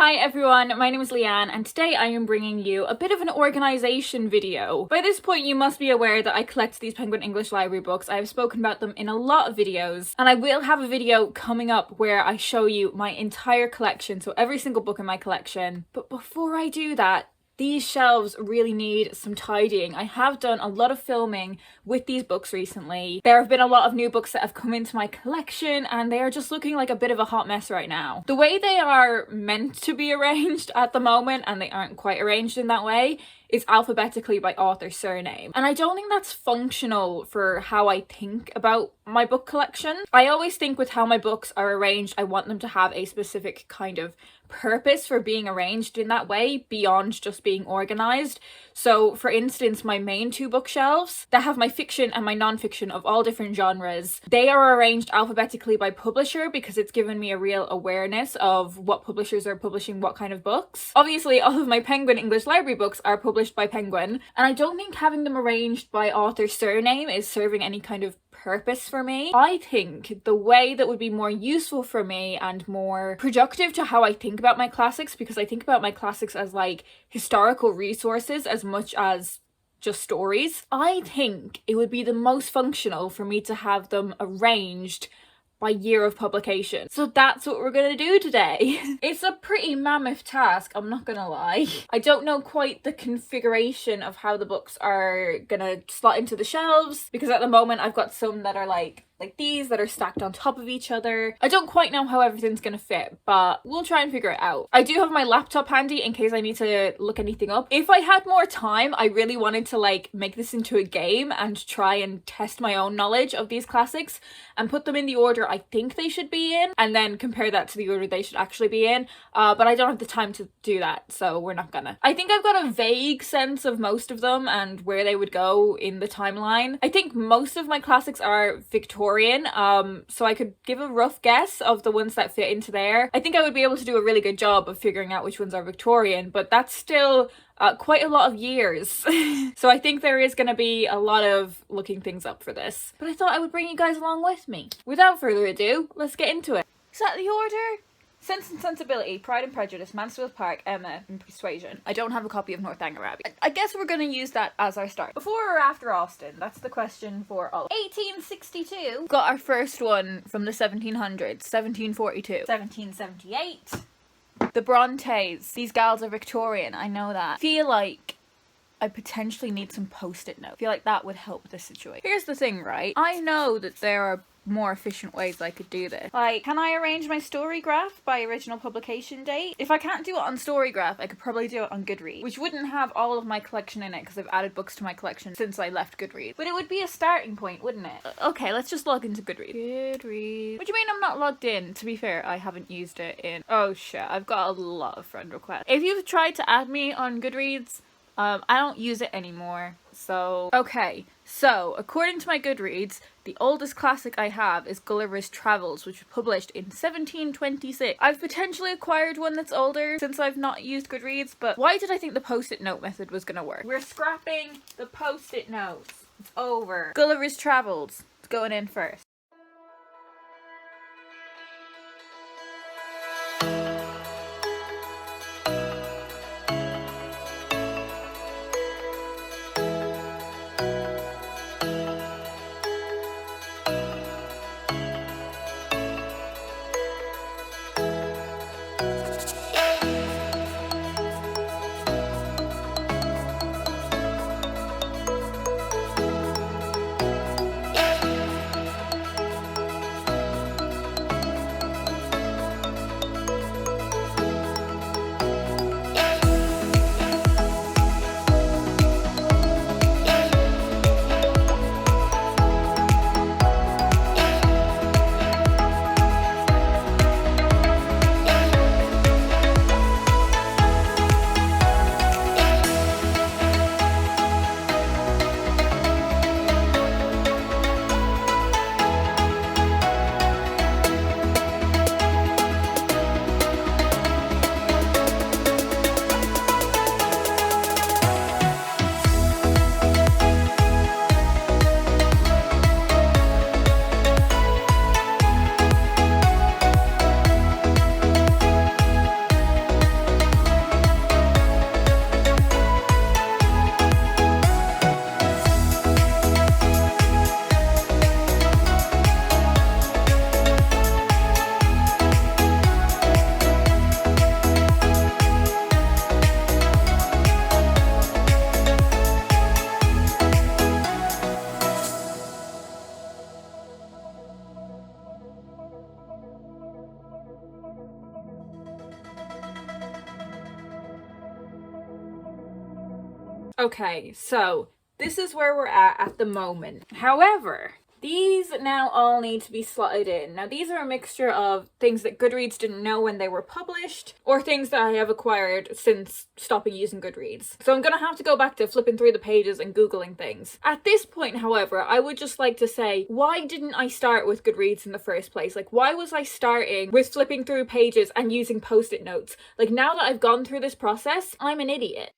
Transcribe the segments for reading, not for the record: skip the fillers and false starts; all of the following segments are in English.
Hi everyone, my name is Leanne and today I am bringing you a bit of an organisation video. By this point you must be aware that I collect these Penguin English Library books. I have spoken about them in a lot of videos and I will have a video coming up where I show you my entire collection, so every single book in my collection. But before I do that, these shelves really need some tidying. I have done a lot of filming with these books recently. There have been a lot of new books that have come into my collection and they are just looking like a bit of a hot mess right now. The way they are meant to be arranged at the moment, and they aren't quite arranged in that way, is alphabetically by author surname. And I don't think that's functional for how I think about my book collection. I always think with how my books are arranged, I want them to have a specific kind of purpose for being arranged in that way beyond just being organized. So for instance, my main two bookshelves that have my fiction and my non-fiction of all different genres, they are arranged alphabetically by publisher because it's given me a real awareness of what publishers are publishing what kind of books. Obviously all of my Penguin English Library books are published by Penguin, and I don't think having them arranged by author surname is serving any kind of purpose for me. I think the way that would be more useful for me and more productive to how I think about my classics, because I think about my classics as like historical resources as much as just stories, I think it would be the most functional for me to have them arranged by year of publication. So that's what we're gonna do today. It's a pretty mammoth task, I'm not gonna lie. I don't know quite the configuration of how the books are gonna slot into the shelves, because at the moment I've got some that are like these that are stacked on top of each other. I don't quite know how everything's gonna fit, but we'll try and figure it out. I do have my laptop handy in case I need to look anything up. If I had more time, I really wanted to like make this into a game and try and test my own knowledge of these classics and put them in the order I think they should be in and then compare that to the order they should actually be in. But I don't have the time to do that, so we're not gonna. I think I've got a vague sense of most of them and where they would go in the timeline. I think most of my classics are Victorian, so I could give a rough guess of the ones that fit into there. I think I would be able to do a really good job of figuring out which ones are Victorian, but that's still quite a lot of years. So I think there is going to be a lot of looking things up for this. But I thought I would bring you guys along with me. Without further ado, let's get into it. Is that the order? Sense and Sensibility, Pride and Prejudice, Mansfield Park, Emma, and Persuasion. I don't have a copy of Northanger Abbey. I guess we're going to use that as our start. Before or after Austen? That's the question for all. 1862. Got our first one from the 1700s. 1742. 1778. The Brontes. These gals are Victorian, I know that. Feel like I potentially need some post-it notes. Feel like that would help this situation. Here's the thing, right? I know that there are more efficient ways I could do this. Like, can I arrange my story graph by original publication date? If I can't do it on Storygraph, I could probably do it on Goodreads, which wouldn't have all of my collection in it because I've added books to my collection since I left Goodreads. But it would be a starting point, wouldn't it? Okay, let's just log into Goodreads. Goodreads. What do you mean I'm not logged in? To be fair, I haven't used it in... Oh shit, I've got a lot of friend requests. If you've tried to add me on Goodreads, I don't use it anymore, so... Okay, so, according to my Goodreads, the oldest classic I have is Gulliver's Travels, which was published in 1726. I've potentially acquired one that's older since I've not used Goodreads, but why did I think the post-it note method was gonna work? We're scrapping the post-it notes. It's over. Gulliver's Travels. It's going in first. Okay, so this is where we're at the moment. However, these now all need to be slotted in. Now, these are a mixture of things that Goodreads didn't know when they were published, or things that I have acquired since stopping using Goodreads. So I'm gonna have to go back to flipping through the pages and Googling things. At this point, however, I would just like to say, why didn't I start with Goodreads in the first place? Like, why was I starting with flipping through pages and using post-it notes? Like, now that I've gone through this process, I'm an idiot.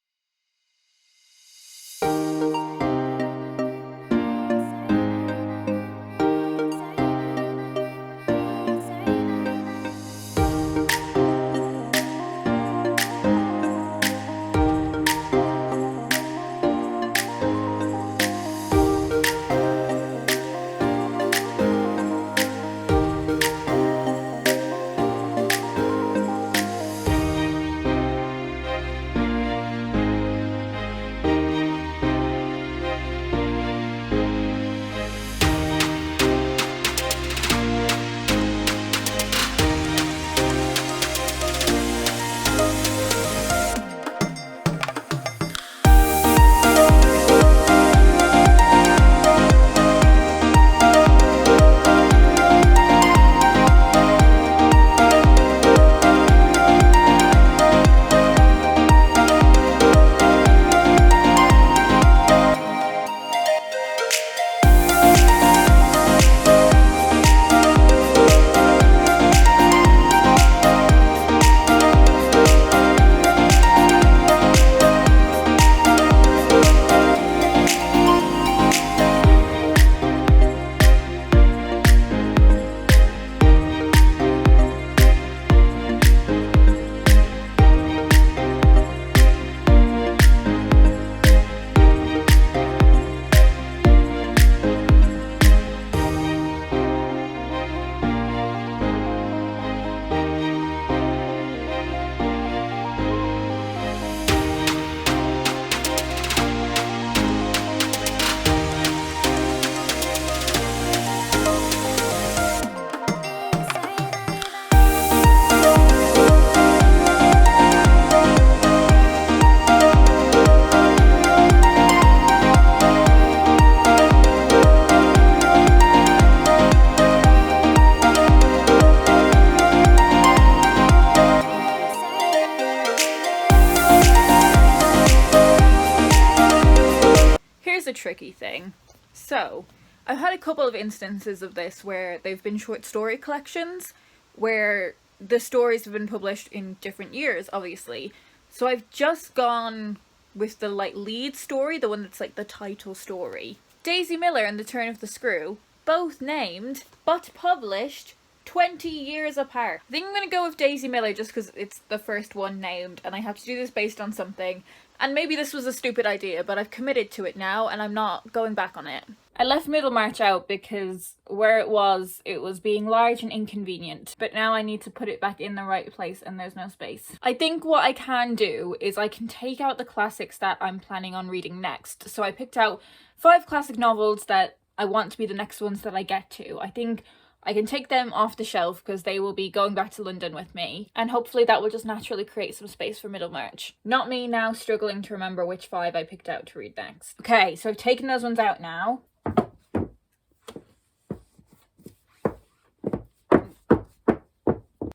A tricky thing. So I've had a couple of instances of this where they've been short story collections where the stories have been published in different years, obviously. So I've just gone with the lead story, the one that's like the title story. Daisy Miller and The Turn of the Screw, both named but published 20 years apart. I think I'm gonna go with Daisy Miller just because it's the first one named and I have to do this based on something. And maybe this was a stupid idea, but I've committed to it now and I'm not going back on it. I left Middlemarch out because where it was being large and inconvenient. But now I need to put it back in the right place and there's no space. I think what I can do is I can take out the classics that I'm planning on reading next. So I picked out 5 classic novels that I want to be the next ones that I get to. I think I can take them off the shelf because they will be going back to London with me, and hopefully that will just naturally create some space for Middlemarch. Not me now struggling to remember which 5 I picked out to read next. Okay, so I've taken those ones out now.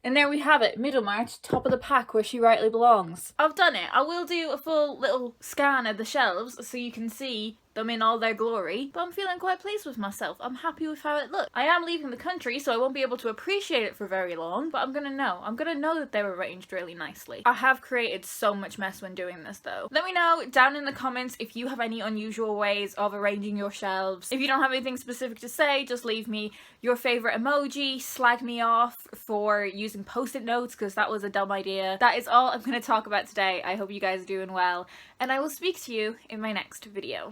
And there we have it, Middlemarch, top of the pack where she rightly belongs. I've done it. I will do a full little scan of the shelves so you can see them in all their glory, but I'm feeling quite pleased with myself. I'm happy with how it looks. I am leaving the country, so I won't be able to appreciate it for very long, but I'm gonna know that they were arranged really nicely. I have created so much mess when doing this though. Let me know down in the comments if you have any unusual ways of arranging your shelves. If you don't have anything specific to say, just leave me your favorite emoji, slag me off for using post-it notes because that was a dumb idea. That is all I'm gonna talk about today. I hope you guys are doing well, and I will speak to you in my next video.